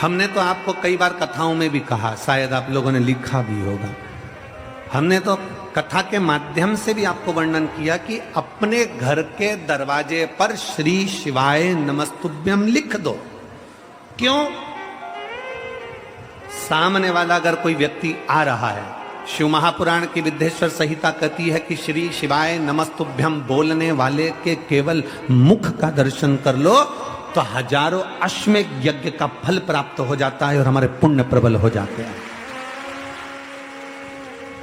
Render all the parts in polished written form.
हमने तो आपको कई बार कथाओं में भी कहा, शायद आप लोगों ने लिखा भी होगा, हमने तो कथा के माध्यम से भी आपको वर्णन किया कि अपने घर के दरवाजे पर श्री शिवाय नमस्तुभ्यम लिख दो। क्यों? सामने वाला अगर कोई व्यक्ति आ रहा है, शिव महापुराण की विद्येश्वर संहिता कहती है कि श्री शिवाय नमस्तुभ्यम बोलने वाले के केवल मुख का दर्शन कर लो तो हजारों अश्वमेध यज्ञ का फल प्राप्त हो जाता है और हमारे पुण्य प्रबल हो जाते हैं।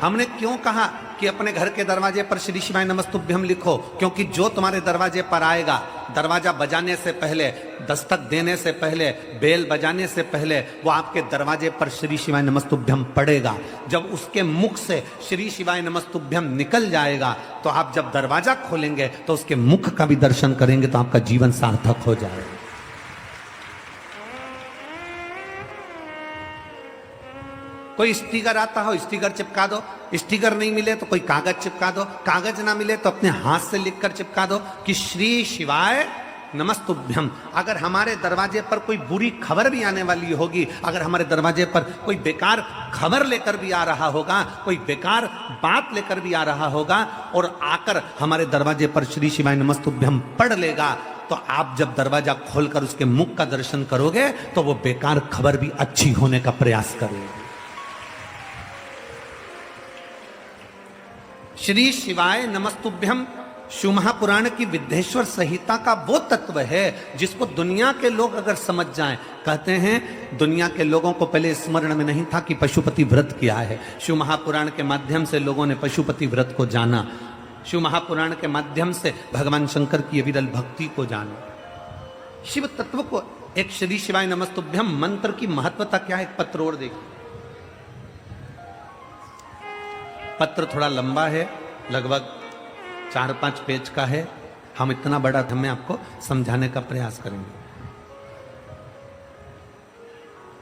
हमने क्यों कहा कि अपने घर के दरवाजे पर श्री शिवाय नमस्तुभ्यम लिखो? क्योंकि जो तुम्हारे दरवाजे पर आएगा, दरवाजा बजाने से पहले, दस्तक देने से पहले, बेल बजाने से पहले वो आपके दरवाजे पर श्री शिवाय नमस्तुभ्यम पड़ेगा। जब उसके मुख से श्री शिवाय नमस्तुभ्यम निकल जाएगा तो आप जब दरवाजा खोलेंगे तो उसके मुख का भी दर्शन करेंगे तो आपका जीवन सार्थक हो जाएगा। कोई स्टिकर आता हो, स्टिकर चिपका दो, स्टिकर नहीं मिले तो कोई कागज चिपका दो, कागज ना मिले तो अपने हाथ से लिखकर चिपका दो कि श्री शिवाय नमस्तुभ्यम। अगर हमारे दरवाजे पर कोई बुरी खबर भी आने वाली होगी, अगर हमारे दरवाजे पर कोई बेकार खबर लेकर भी आ रहा होगा, कोई बेकार बात लेकर भी आ रहा होगा और आकर हमारे दरवाजे पर श्री शिवाय नमस्तुभ्यम पढ़ लेगा, तो आप जब दरवाजा खोलकर उसके मुख का दर्शन करोगे तो वो बेकार खबर भी अच्छी होने का प्रयास करेगी। श्री शिवाय नमस्तुभ्यम शिव महापुराण की विद्येश्वर संहिता का वो तत्व है जिसको दुनिया के लोग अगर समझ जाएं, कहते हैं दुनिया के लोगों को पहले स्मरण में नहीं था कि पशुपति व्रत क्या है। शिव महापुराण के माध्यम से लोगों ने पशुपति व्रत को जाना, शिव महापुराण के माध्यम से भगवान शंकर की विरल भक्ति को जाना, शिव तत्व को। एक श्री शिवाय नमस्तुभ्यम मंत्र की महत्वता क्या है, एक पत्र और देखिए। पत्र थोड़ा लंबा है, लगभग 4-5 पेज का है। हम इतना बड़ा मैं आपको समझाने का प्रयास करेंगे।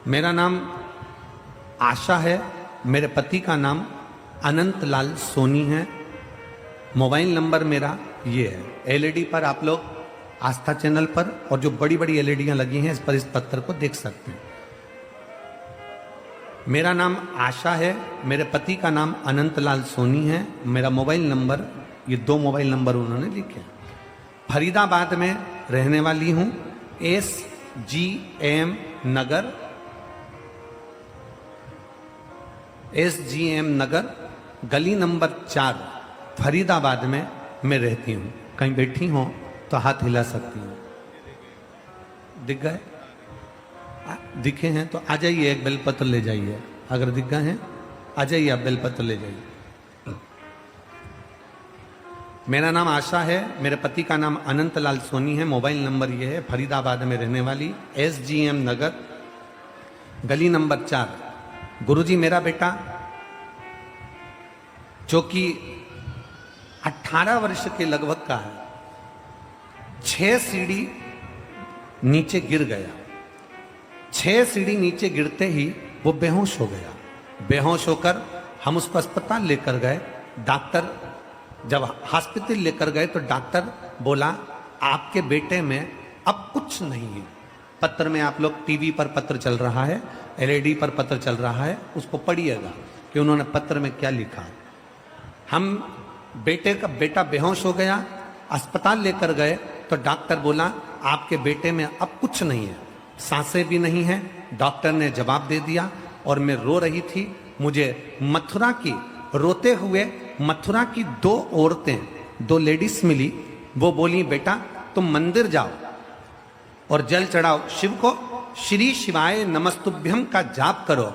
मेरा नाम आशा है, मेरे पति का नाम अनंत लाल सोनी है। मोबाइल नंबर मेरा ये है। एलईडी पर आप लोग आस्था चैनल पर और जो बड़ी बड़ी एलईडियां लगी हैं इस पर इस पत्र को देख सकते हैं। मेरा नाम आशा है, मेरे पति का नाम अनंत लाल सोनी है। मेरा मोबाइल नंबर, ये 2 मोबाइल नंबर उन्होंने लिखे। फरीदाबाद में रहने वाली हूँ, SGM नगर, SGM नगर गली नंबर 4 फरीदाबाद में मैं रहती हूँ। कहीं बैठी हो तो हाथ हिला सकती हूँ। दिख गए? दिखे हैं तो आ जाइए, एक बेलपत्र ले जाइए। अगर दिख गए हैं आ जाइए, आप बेलपत्र ले जाइए। मेरा नाम आशा है, मेरे पति का नाम अनंत लाल सोनी है। मोबाइल नंबर ये है, फरीदाबाद में रहने वाली, SGM नगर गली नंबर 4। गुरुजी मेरा बेटा जो कि 18 वर्ष के लगभग का है, 6 सीढ़ी नीचे गिर गया। 6 सीढ़ी नीचे गिरते ही वो बेहोश हो गया। बेहोश होकर हम उसको अस्पताल लेकर गए। डॉक्टर जब हॉस्पिटल लेकर गए तो डॉक्टर बोला आपके बेटे में अब कुछ नहीं है। पत्र में आप लोग, टीवी पर पत्र चल रहा है, एलईडी पर पत्र चल रहा है, उसको पढ़िएगा कि उन्होंने पत्र में क्या लिखा। हम बेटा बेहोश हो गया, अस्पताल लेकर गए तो डॉक्टर बोला आपके बेटे में अब कुछ नहीं है, सांसें भी नहीं है। डॉक्टर ने जवाब दे दिया और मैं रो रही थी। मुझे मथुरा की, रोते हुए मथुरा की 2 औरतें, 2 लेडीज मिली। वो बोली बेटा तुम मंदिर जाओ और जल चढ़ाओ शिव को, श्री शिवाय नमस्तुभ्यम का जाप करो।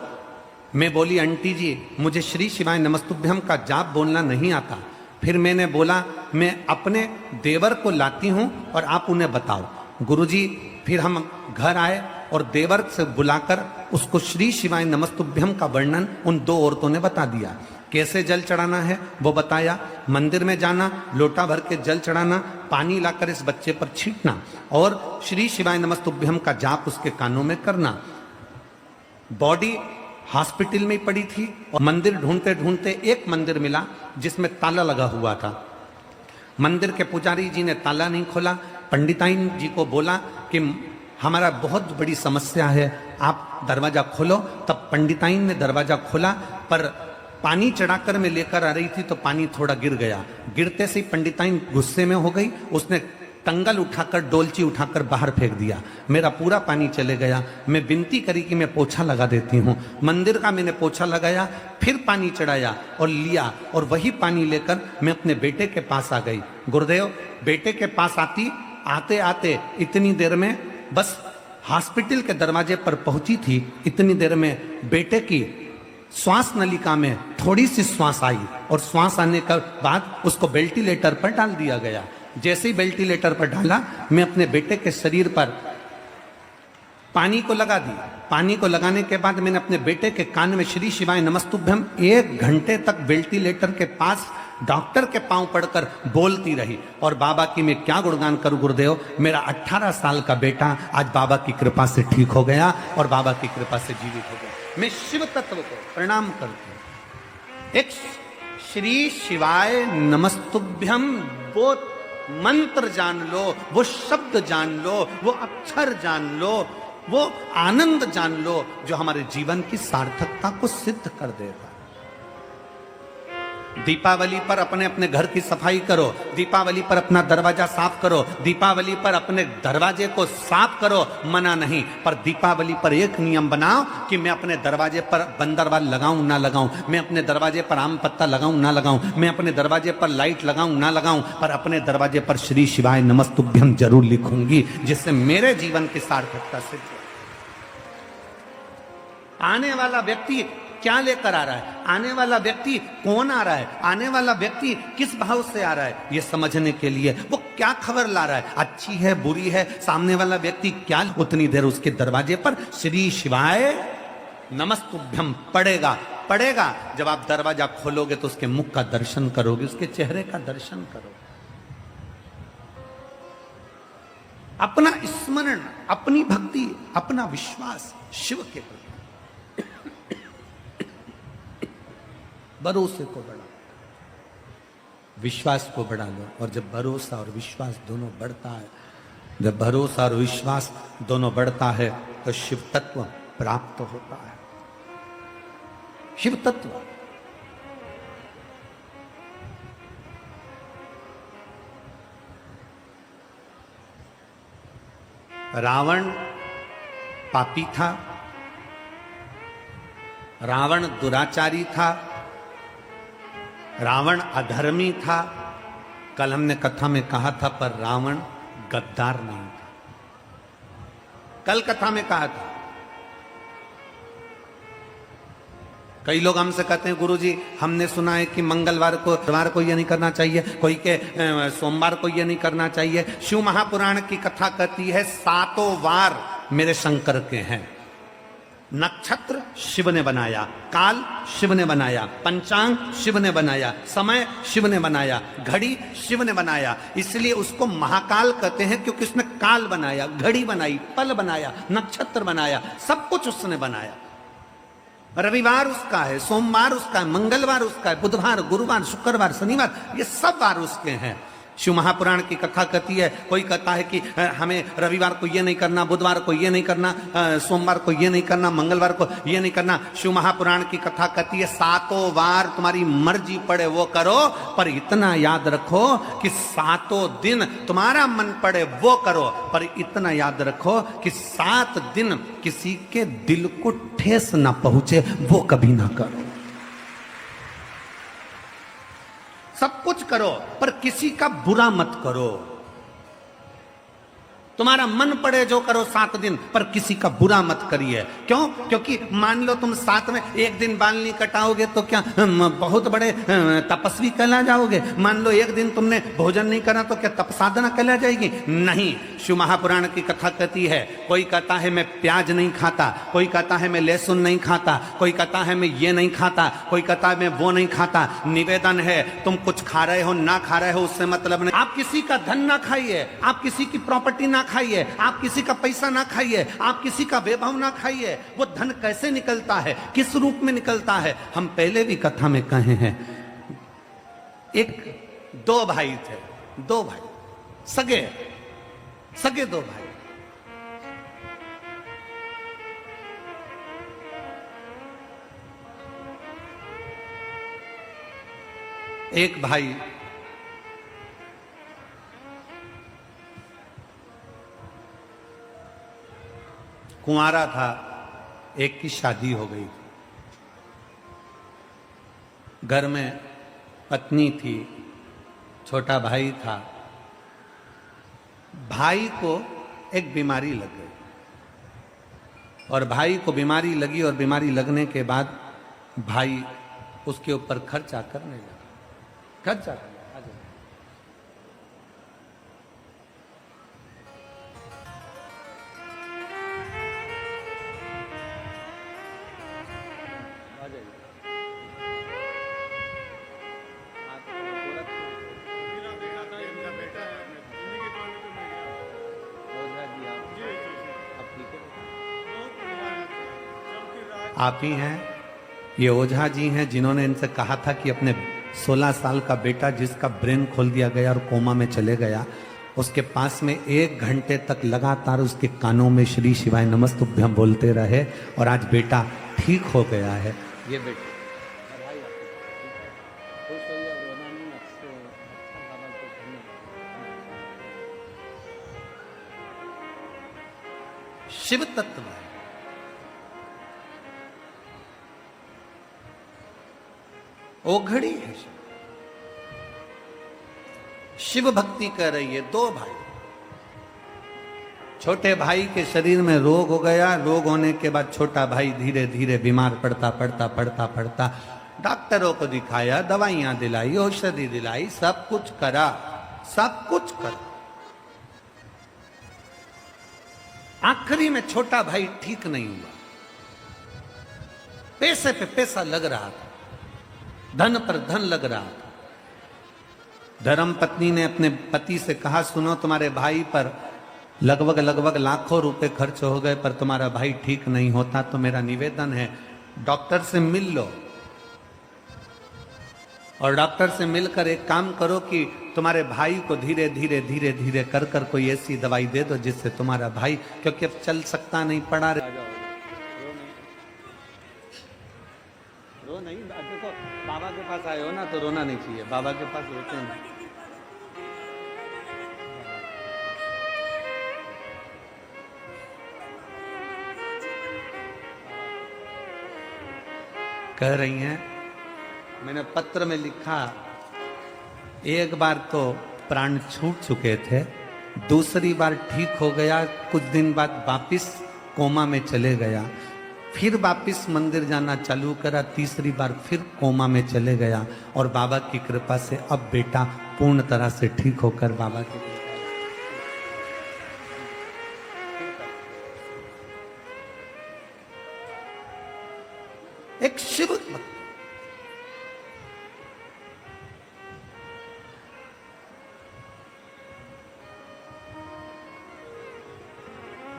मैं बोली आंटी जी मुझे श्री शिवाय नमस्तुभ्यम का जाप बोलना नहीं आता। फिर मैंने बोला मैं अपने देवर को लाती हूं और आप उन्हें बताओ। गुरुजी फिर हम घर आए और देवर से बुलाकर उसको श्री शिवाय नमस्तुभ्यम का वर्णन उन 2 औरतों ने बता दिया। कैसे जल चढ़ाना है वो बताया। मंदिर में जाना, लोटा भर के जल चढ़ाना, पानी लाकर इस बच्चे पर छींटना और श्री शिवाय नमस्तुभ्यम का जाप उसके कानों में करना। बॉडी हॉस्पिटल में पड़ी थी और मंदिर ढूंढते ढूंढते एक मंदिर मिला जिसमें ताला लगा हुआ था। मंदिर के पुजारी जी ने ताला नहीं खोला। पंडिताइन जी को बोला कि हमारा बहुत बड़ी समस्या है, आप दरवाजा खोलो। तब पंडिताइन ने दरवाजा खोला, पर पानी चढ़ाकर मैं लेकर आ रही थी तो पानी थोड़ा गिर गया। गिरते से ही पंडिताइन गुस्से में हो गई, उसने टंगल उठाकर, डोलची उठाकर बाहर फेंक दिया। मेरा पूरा पानी चले गया। मैं विनती करी कि मैं पोछा लगा देती हूँ। मंदिर का मैंने पोछा लगाया, फिर पानी चढ़ाया और लिया, और वही पानी लेकर मैं अपने बेटे के पास आ गई। गुरुदेव, बेटे के पास आते आते इतनी देर में बस हॉस्पिटल के दरवाजे पर पहुंची थी, इतनी देर में बेटे की श्वास नलिका में थोड़ी सी श्वास आई, और श्वास आने के बाद उसको वेंटिलेटर पर डाल दिया गया। जैसे ही वेंटिलेटर पर डाला, मैं अपने बेटे के शरीर पर पानी को लगा दी। पानी को लगाने के बाद मैंने अपने बेटे के कान में श्री शिवाय नमस्तुभ्यम 1 घंटे तक वेंटिलेटर के पास डॉक्टर के पांव पड़कर बोलती रही। और बाबा की मैं क्या गुणगान करूं गुरुदेव, मेरा 18 साल का बेटा आज बाबा की कृपा से ठीक हो गया और बाबा की कृपा से जीवित हो गया। मैं शिव तत्व को प्रणाम करती हूं। एक श्री शिवाय नमस्तुभ्यम, वो मंत्र जान लो, वो शब्द जान लो, वो अक्षर जान लो, वो आनंद जान लो, जो हमारे जीवन की सार्थकता को सिद्ध कर देगा। दीपावली पर अपने अपने घर की सफाई करो, दीपावली पर अपना दरवाजा साफ करो, दीपावली पर अपने दरवाजे को साफ करो, मना नहीं। पर दीपावली पर एक नियम बनाओ कि मैं अपने दरवाजे पर बंदरवाल लगाऊं ना लगाऊं, मैं अपने दरवाजे पर आम पत्ता लगाऊं ना लगाऊं, मैं अपने दरवाजे पर लाइट लगाऊं ना लगाऊं, पर अपने दरवाजे पर श्री शिवाय नमस्तुभ्यम जरूर लिखूंगी, जिससे मेरे जीवन की सार्थकता सिद्ध हो। आने वाला व्यक्ति क्या लेकर आ रहा है, आने वाला व्यक्ति कौन आ रहा है, आने वाला व्यक्ति किस भाव से आ रहा है, यह समझने के लिए वो क्या खबर ला रहा है, अच्छी है बुरी है, सामने वाला व्यक्ति क्या, उतनी देर उसके दरवाजे पर श्री शिवाय नमस्तुभ्यम पड़ेगा। जब आप दरवाजा खोलोगे तो उसके मुख का दर्शन करोगे, उसके चेहरे का दर्शन करोगे। अपना स्मरण, अपनी भक्ति, अपना विश्वास शिव के प्रति, भरोसे को बढ़ाओ, विश्वास को बढ़ा लो। और जब भरोसा और विश्वास दोनों बढ़ता है, जब भरोसा और विश्वास दोनों बढ़ता है तो शिव तत्व प्राप्त होता है। शिव तत्व रावण पापी था, रावण दुराचारी था, रावण अधर्मी था। कल हमने कथा में कहा था, पर रावण गद्दार नहीं था। कल कथा में कहा था। कई लोग हमसे कहते हैं गुरुजी, हमने सुना है कि मंगलवार को, बुधवार को ये नहीं करना चाहिए, कोई के सोमवार को ये नहीं करना चाहिए। शिव महापुराण की कथा कहती है 7 वार मेरे शंकर के हैं। नक्षत्र शिव ने बनाया, काल शिव ने बनाया, पंचांग शिव ने बनाया, समय शिव ने बनाया, घड़ी शिव ने बनाया। इसलिए उसको महाकाल कहते हैं, क्योंकि उसने काल बनाया, घड़ी बनाई, पल बनाया, नक्षत्र बनाया, सब कुछ उसने बनाया। रविवार उसका है, सोमवार उसका है, मंगलवार उसका है, बुधवार, गुरुवार, शुक्रवार, शनिवार, ये सब वार उसके हैं। शिव महापुराण की कथा कहती है, कोई कहता है कि हमें रविवार को ये नहीं करना, बुधवार को ये नहीं करना, सोमवार को ये नहीं करना, मंगलवार को ये नहीं करना। शिव महापुराण की कथा कहती है 7 वार तुम्हारी मर्जी पड़े वो करो, पर इतना याद रखो कि 7 दिन तुम्हारा मन पड़े वो करो, पर इतना याद रखो कि 7 दिन किसी के दिल को ठेस ना पहुंचे वो कभी ना करो। सब कुछ करो पर किसी का बुरा मत करो। तुम्हारा मन पड़े जो करो 7 दिन, पर किसी का बुरा मत करिए। क्यों? क्योंकि मान लो तुम 7 में एक दिन बाल नहीं कटाओगे तो क्या बहुत बड़े तपस्वी कहला जाओगे? मान लो एक दिन तुमने भोजन नहीं करा तो क्या तप साधना कहला जाएगी? नहीं। शिव महापुराण की कथा कहती है, कोई कहता है मैं प्याज नहीं खाता, कोई कहता है मैं लहसुन नहीं खाता, कोई कहता है मैं ये नहीं खाता, कोई कहता है मैं वो नहीं खाता। निवेदन है, तुम कुछ खा रहे हो ना खा रहे हो उससे मतलब नहीं। आप किसी का धन ना खाइए, आप किसी की प्रॉपर्टी ना खाइए, आप किसी का पैसा ना खाइए, आप किसी का वैभव ना खाइए। वो धन कैसे निकलता है, किस रूप में निकलता है, हम पहले भी कथा में कहे हैं। दो भाई थे, 2 भाई, सगे 2 भाई। एक भाई कुंवारा था, एक की शादी हो गई थी, घर में पत्नी थी, छोटा भाई था। भाई को एक बीमारी लग गई और भाई को बीमारी लगी और बीमारी लगने के बाद भाई उसके ऊपर खर्चा करने लगा। खर्चा आप ही हैं, ये ओझा जी हैं जिन्होंने इनसे कहा था कि अपने 16 साल का बेटा जिसका ब्रेन खोल दिया गया और कोमा में चले गया, उसके पास में 1 घंटे तक लगातार उसके कानों में श्री शिवाय नमस्तुभ्यम बोलते रहे और आज बेटा ठीक हो गया है। ये बेटा शिव तत्व है। ओघड़ी है शिव भक्ति कर रही है। 2 भाई, छोटे भाई के शरीर में रोग हो गया। रोग होने के बाद छोटा भाई धीरे धीरे बीमार पड़ता डॉक्टरों को दिखाया, दवाइयां दिलाई, औषधि दिलाई, सब कुछ करा। आखिरी में छोटा भाई ठीक नहीं हुआ। पैसे पे पैसा लग रहा था, धन पर धन लग रहा था। धर्म पत्नी ने अपने पति से कहा, सुनो तुम्हारे भाई पर लगभग लाखों रुपए खर्च हो गए, पर तुम्हारा भाई ठीक नहीं होता, तो मेरा निवेदन है डॉक्टर से मिल लो और डॉक्टर से मिलकर एक काम करो कि तुम्हारे भाई को धीरे धीरे कर कोई ऐसी दवाई दे दो जिससे तुम्हारा भाई, क्योंकि अब चल सकता नहीं, पड़ा रहे। रो नहीं, देखो बाबा के पास आए हो ना तो रोना नहीं चाहिए, बाबा के पास रोते नहीं। कह रही हैं, मैंने पत्र में लिखा, एक बार तो प्राण छूट चुके थे, दूसरी बार ठीक हो गया, कुछ दिन बाद वापिस कोमा में चले गया, फिर वापिस मंदिर जाना चालू करा, तीसरी बार फिर कोमा में चले गया और बाबा की कृपा से अब बेटा पूर्ण तरह से ठीक होकर बाबा के एक शिव भक्त।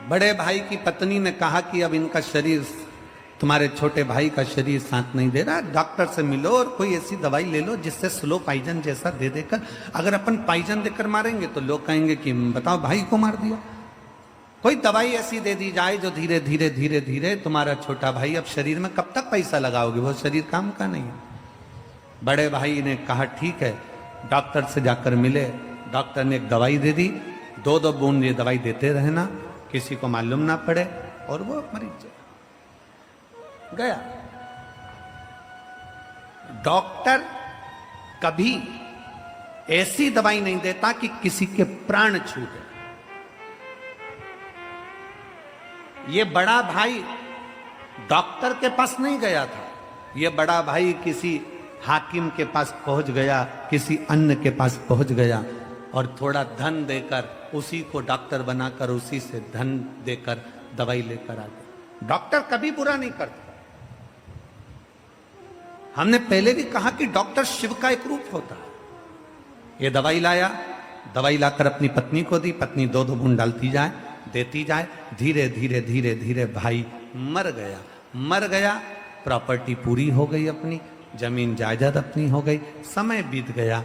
बड़े भाई की पत्नी ने कहा कि अब इनका शरीर, तुम्हारे छोटे भाई का शरीर साथ नहीं दे रहा, डॉक्टर से मिलो और कोई ऐसी दवाई ले लो जिससे स्लो पॉइजन जैसा दे देकर, अगर अपन पॉइजन देकर मारेंगे तो लोग कहेंगे कि बताओ भाई को मार दिया। कोई दवाई ऐसी दे दी जाए जो धीरे धीरे तुम्हारा छोटा भाई, अब शरीर में कब तक पैसा लगाओगे, वो शरीर काम का नहीं है। बड़े भाई ने कहा ठीक है, डॉक्टर से जाकर मिले, डॉक्टर ने एक दवाई दे दी, 2 बूंद ये दवाई देते रहना, किसी को मालूम ना पड़े, और वो मरीज गया। डॉक्टर कभी ऐसी दवाई नहीं देता कि किसी के प्राण छूटे। ये बड़ा भाई डॉक्टर के पास नहीं गया था, ये बड़ा भाई किसी हाकिम के पास पहुंच गया, किसी अन्य के पास पहुंच गया और थोड़ा धन देकर उसी को डॉक्टर बनाकर उसी से धन देकर दवाई लेकर आ गया। डॉक्टर कभी बुरा नहीं करता। हमने पहले भी कहा कि डॉक्टर शिव का एक रूप होता है। ये दवाई लाया, दवाई लाकर अपनी पत्नी को दी, पत्नी 2 बूंद डालती जाए, देती जाए, धीरे धीरे भाई मर गया। प्रॉपर्टी पूरी हो गई, अपनी जमीन जायदाद अपनी हो गई, समय बीत गया।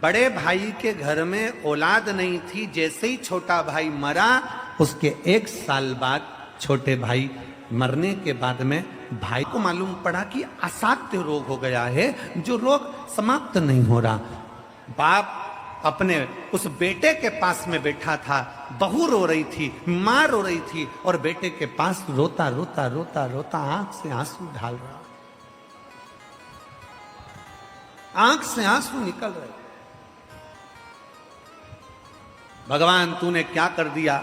बड़े भाई के घर में औलाद नहीं थी, जैसे ही छोटा भाई मरा, उसके 1 साल बाद छोटे भाई मरने के बाद में भाई को मालूम पड़ा कि असाध्य रोग हो गया है, जो रोग समाप्त नहीं हो रहा। बाप अपने उस बेटे के पास में बैठा था, बहू रो रही थी, मां रो रही थी, और बेटे के पास रोता रोता रोता रोता आंख से आंसू ढाल रहा, आंख से आंसू निकल रहे। भगवान तूने क्या कर दिया,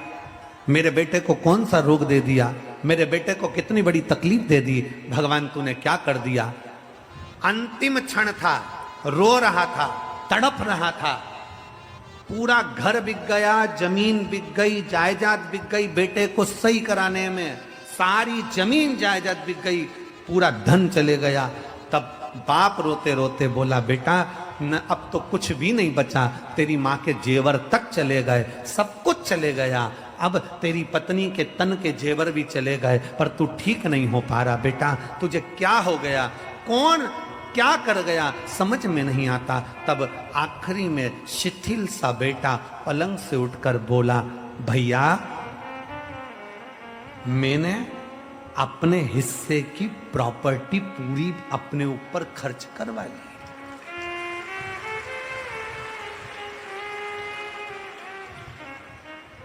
मेरे बेटे को कौन सा रोग दे दिया, मेरे बेटे को कितनी बड़ी तकलीफ दे दी, भगवान तूने क्या कर दिया। अंतिम क्षण था, रो रहा था, तड़प रहा था। पूरा घर बिक गया, जमीन बिक गई, जायदाद बिक गई, बेटे को सही कराने में सारी जमीन जायदाद बिक गई, पूरा धन चले गया। तब बाप रोते रोते बोला, बेटा न अब तो कुछ भी नहीं बचा, तेरी माँ के जेवर तक चले गए, सब कुछ चले गया, अब तेरी पत्नी के तन के जेवर भी चले गए, पर तू ठीक नहीं हो पा रहा बेटा, तुझे क्या हो गया, कौन क्या कर गया, समझ में नहीं आता। तब आखिरी में शिथिल सा बेटा पलंग से उठकर बोला, भैया मैंने अपने हिस्से की प्रॉपर्टी पूरी अपने ऊपर खर्च करवा ली।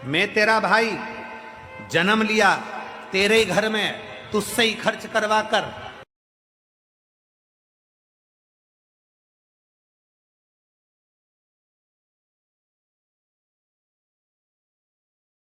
मैं तेरा भाई, जन्म लिया तेरे घर में, तुझसे ही खर्च करवा कर